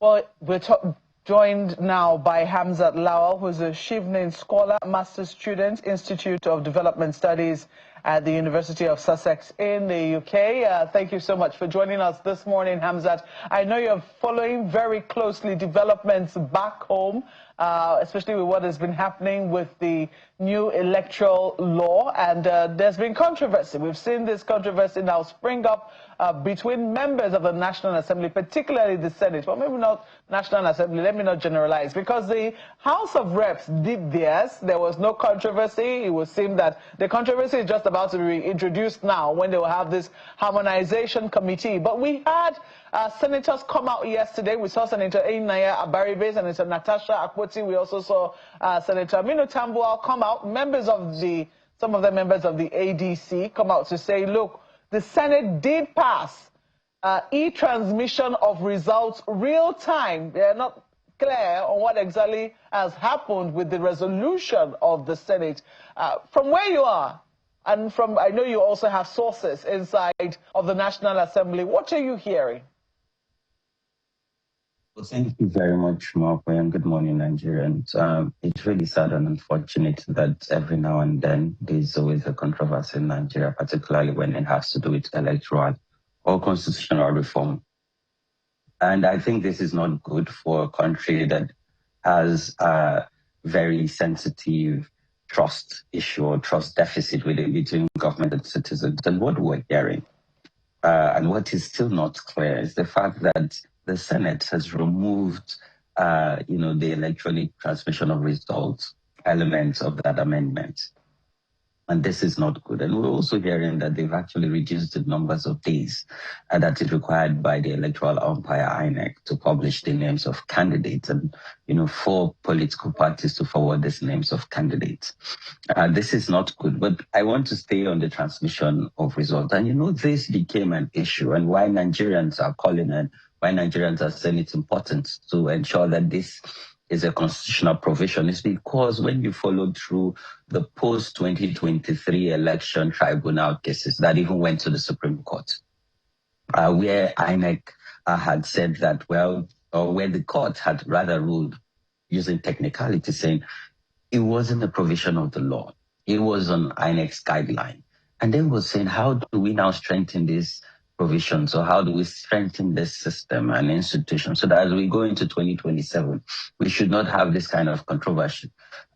Well, we're joined now by Hamzat Lawal, who's a Shivnin Scholar, Master's Student, Institute of Development Studies at the University of Sussex in the UK. Thank you so much for joining us this morning, Hamzat. I know you're following very closely developments back home, especially with what has been happening with the new electoral law, and there's been controversy. We've seen this controversy now spring up between members of the National Assembly, particularly the Senate, but maybe not National Assembly, let me not generalize, because the House of Reps did theirs. There was no controversy. It would seem that the controversy is just about to be introduced now when they will have this harmonization committee. But we had senators come out yesterday. We saw Senator Ainaya Abaribe, Senator Natasha Akpoti. We also saw Senator Aminu Tambuwal come out. Some of the members of the ADC come out to say, look, the Senate did pass e-transmission of results real time. They are not clear on what exactly has happened with the resolution of the Senate. From where you are, and from, I know you also have sources inside of the National Assembly, what are you hearing? Well, thank you very much, Marco, and good morning, Nigerians. It's really sad and unfortunate that every now and then there's always a controversy in Nigeria, particularly when it has to do with electoral or constitutional reform. And I think this is not good for a country that has a very sensitive trust issue or trust deficit between government and citizens. And what we're hearing, and what is still not clear, is the fact that the Senate has removed, the electronic transmission of results elements of that amendment. And this is not good. And we're also hearing that they've actually reduced the numbers of days that is required by the electoral umpire INEC to publish the names of candidates and, for political parties to forward these names of candidates. This is not good. But I want to stay on the transmission of results. And, this became an issue, and why Nigerians are calling and why Nigerians are saying it's important to ensure that this is a constitutional provision is because when you follow through the post-2023 election tribunal cases that even went to the Supreme Court, where INEC had said that, or where the court had rather ruled using technicality, saying it wasn't a provision of the law, it was on INEC's guideline. And then was saying, how do we now strengthen this provisions, or how do we strengthen this system and institution so that as we go into 2027, we should not have this kind of controversy,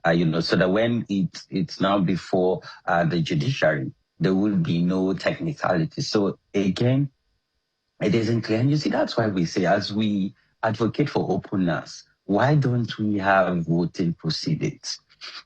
so that when it's now before the judiciary, there will be no technicality. So again, it isn't clear. And you see, that's why we say, as we advocate for openness, why don't we have voting proceedings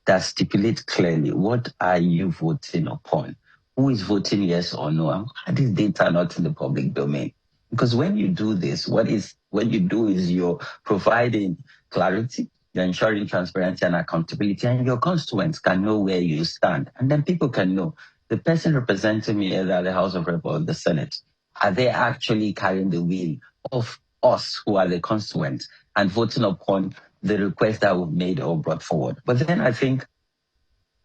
that stipulate clearly what are you voting upon? Who is voting yes or no? And why is data not in the public domain? Because when you do this, what you do is you're providing clarity, you're ensuring transparency and accountability, and your constituents can know where you stand. And then people can know the person representing me either the House of Rep or the Senate, are they actually carrying the will of us who are the constituents and voting upon the request that we've made or brought forward? But then I think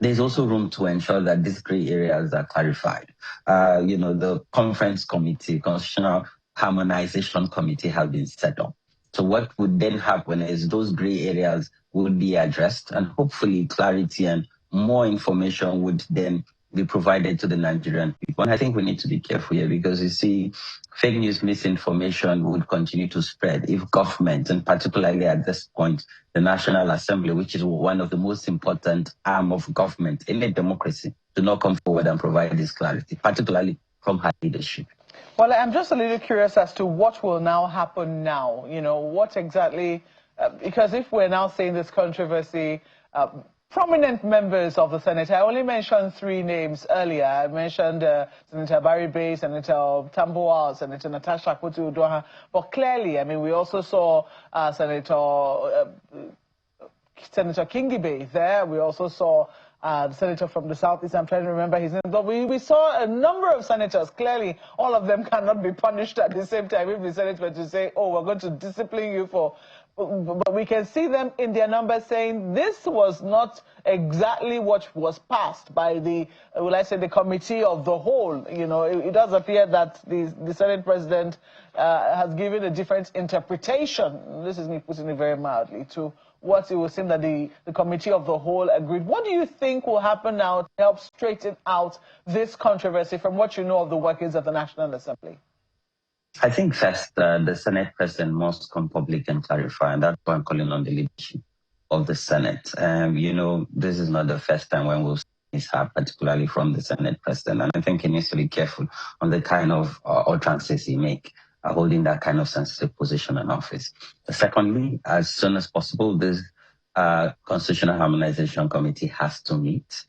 there's also room to ensure that these gray areas are clarified. The conference committee, constitutional harmonization committee, have been set up. So what would then happen is those gray areas would be addressed, and hopefully clarity and more information would then be provided to the Nigerian people. And I think we need to be careful here, because you see, fake news, misinformation would continue to spread if government, and particularly at this point, the National Assembly, which is one of the most important arm of government in a democracy, do not come forward and provide this clarity, particularly from her leadership. Well, I'm just a little curious as to what will now happen now. What exactly, because if we're now seeing this controversy, prominent members of the Senate, I only mentioned 3 names earlier. I mentioned Senator Abaribe, Senator Tambuwal, Senator Natasha Akpoti-Uduaghan. But clearly, we also saw Senator Kingibe there. We also saw the senator from the Southeast. I'm trying to remember his name. But we saw a number of senators. Clearly, all of them cannot be punished at the same time. If the Senate were to say, oh, we're going to discipline you for but we can see them in their numbers saying this was not exactly what was passed by the, will I say, the committee of the whole. You know, it does appear that the Senate President has given a different interpretation, this is me putting it very mildly, to what it would seem that the committee of the whole agreed. What do you think will happen now to help straighten out this controversy from what you know of the workings of the National Assembly? I think first, the Senate President must come public and clarify, and that's why I'm calling on the leadership of the Senate. You know, this is not the first time when we'll see this happen, particularly from the Senate President, and I think he needs to be careful on the kind of utterances he make, holding that kind of sensitive position in office. Secondly, as soon as possible, this Constitutional Harmonization Committee has to meet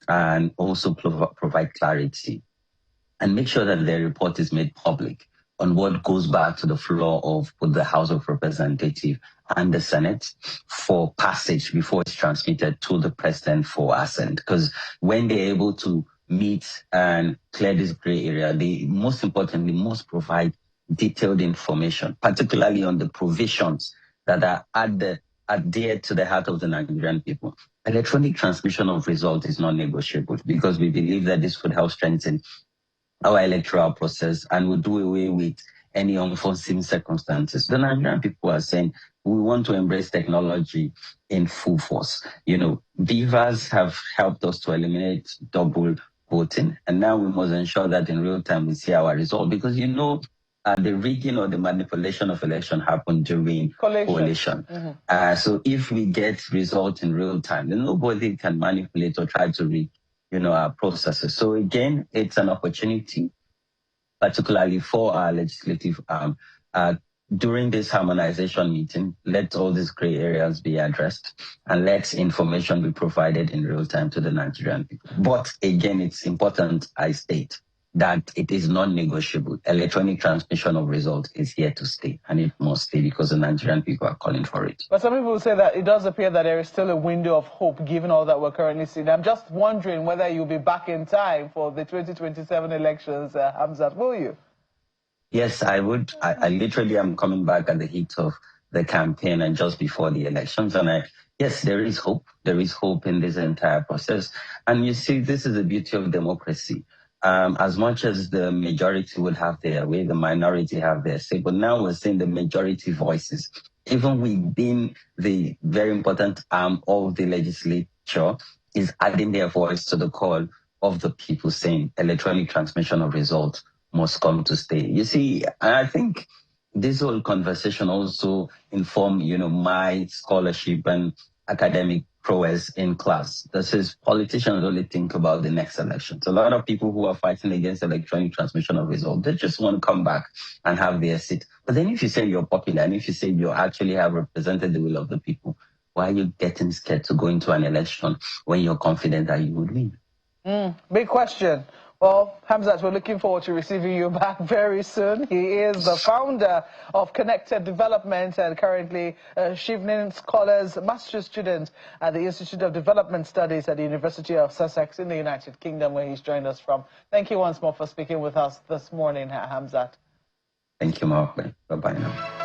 and also provide clarity and make sure that their report is made public on what goes back to the floor of both the House of Representatives and the Senate for passage before it's transmitted to the President for assent. Because when they're able to meet and clear this gray area, they most importantly must provide detailed information, particularly on the provisions that are adhered to the heart of the Nigerian people. Electronic transmission of results is non-negotiable because we believe that this would help strengthen our electoral process and will do away with any unforeseen circumstances. The Nigerian people are saying we want to embrace technology in full force. You know, beavers have helped us to eliminate double voting, and now we must ensure that in real time we see our result because, you know, the rigging or the manipulation of election happened during coalition. Mm-hmm. So if we get results in real time, then nobody can manipulate or try to rig, you know, our processes. So again, it's an opportunity, particularly for our legislative during this harmonization meeting, let all these gray areas be addressed and let information be provided in real time to the Nigerian people. But again, it's important I state that it is non-negotiable. Electronic transmission of results is here to stay, and it must stay because the Nigerian people are calling for it. But some people say that it does appear that there is still a window of hope given all that we're currently seeing. I'm just wondering whether you'll be back in time for the 2027 elections, Hamzat, will you? Yes, I would. I literally am coming back at the heat of the campaign and just before the elections. And yes, there is hope. There is hope in this entire process. And you see, this is the beauty of democracy. As much as the majority would have their way, the minority have their say. But now we're seeing the majority voices, even within the very important arm of the legislature, is adding their voice to the call of the people saying electronic transmission of results must come to stay. You see, I think this whole conversation also informed, you know, my scholarship and academic prowess in class. This is politicians only think about the next elections. A lot of people who are fighting against electronic transmission of results, they just want to come back and have their seat. But then if you say you're popular and if you say you actually have represented the will of the people, why are you getting scared to go into an election when you're confident that you would win? Big question. Well, Hamzat, we're looking forward to receiving you back very soon. He is the founder of Connected Development and currently a Shivnin Scholars Master's student at the Institute of Development Studies at the University of Sussex in the United Kingdom, where he's joined us from. Thank you once more for speaking with us this morning, Hamzat. Thank you, Mark. Bye-bye now.